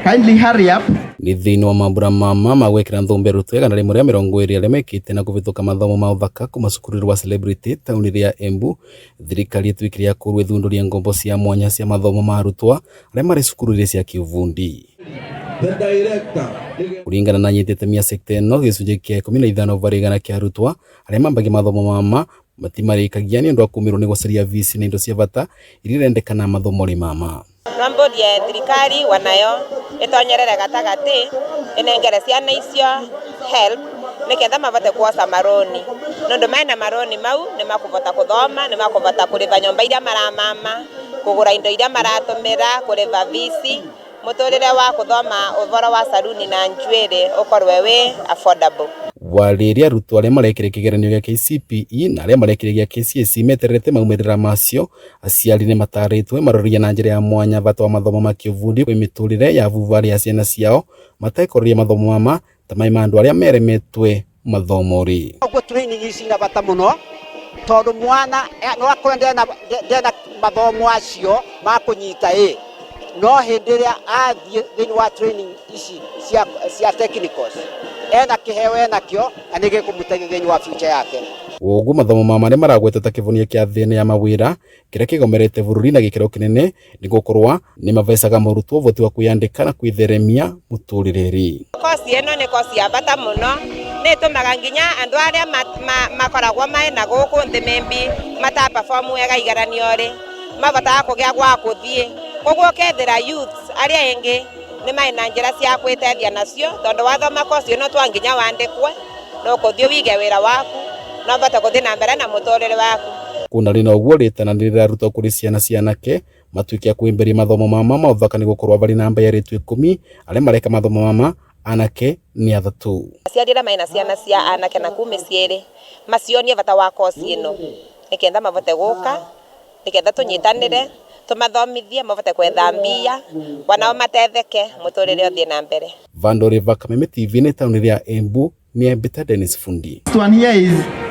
Kindly hurry up. Ni thĩinĩ wa mambura mama magwĩkĩra thũmbĩ arutwo 120 arĩa mekĩte na kũhĩtũka mathomo ma ũthaka kuma cukuru rwa Celebrity taũni ya Embu. Thirikari ĩtuĩkire ya gwĩthundũria ngombo cia mwanya cia mathomo ma arutwo arĩa marĩ cukuru iria cia kĩũfundi. Kũringana na anyiti itemi a sekta ĩno, gĩcunjĩ kĩa 15% kĩa arutwo arĩa mambagia mathomo mama matimarĩkagia nĩ ũndũ wa kũũmĩrwo nĩ gũcaria VC na indo cia bata iria irendekana mathomo-inĩ mama. Rambodi ya thirikari wanayo itonyerere gatagati inengere ciana icio help niketha mavate kuosa maroni nondu maina maroni mau ni makuvota kuthoma, ni makuvota kuriva nyumba iria maramama, kugura indo iria maratumira, kuriva visi, muturire wa kuthoma uvoro wa saruni na njuire ukorwe wi affordable. Waliria arutwo arĩa marekire kĩgeranio gĩa KCPE na arĩa marekire gĩa KCSE metererete maumĩrĩra macio, aciari nĩ matarĩtwo maroria na njĩra ya mwanya bata wa mathomo ma kĩũfundi kwĩ mĩtũrĩre ya vuvari ya ciana ciao matekoreria mathomo mama ta mai ma andũ arĩa meremetwe mathomo ri. Ũguo training ici na bata mũno tondũ mwana no akwenda na mathomo acio ma kũnyita no hĩndĩ ĩrĩa athiĩ thĩinĩ wa training ici cia technicals ena kĩheo enakĩo na nĩ gĩkũmũteithia thĩinĩ wa future yake. Ũguo mathomo mama nĩ maragweta ta kĩvonia kĩa thĩna ya mawĩra kĩrĩa kĩgomerete bũrũri na gĩkĩro kĩnene nĩ gũkorwa nĩ mavecaga mũrutwo ũvoti wa kwĩyandĩka na kwĩtheremia mũtũrĩre. Kosi ĩno nĩ kosi ya bata mũno, nĩ ĩtũmaga nginya andũ arĩa makoragwo mena gũkũ thĩ maybe mataperform wega igeranio-rĩ mavotaga kũgĩa gwa gũthiĩ. Koguo kethĩra youths arĩa engĩ nĩ maina njĩra cia kwĩteithia nacio tondũ wathoma kosi ĩno twanginya wandĩkwe no kũthiĩ wige wĩra waku no vote gũthiĩ na mbere na mũtũrĩre waku. Kuna rĩna ũguo rĩtananĩrĩra arutwo kũrĩ ciana cianake matuĩke a kwĩmbĩria mathomo mama ma ũthaka nĩ gũkorwo varĩ namba ya arĩtu 10 arĩa mareka mathomo mama anake nĩ 3. Aciari arĩa maina ciana cia anake na kuma mĩciĩ-rĩ macionie bata wa kosi ĩno nĩketha mavote gũka, nĩketha tũnyitanĩre tumathomithie mavote kwetha mbia wanao matetheke mũtũrĩre ũthiĩ na mbere. Vandore Vakame TV nĩ taũni ya Embu, nĩ Ambita Dennis Fundi. This one here is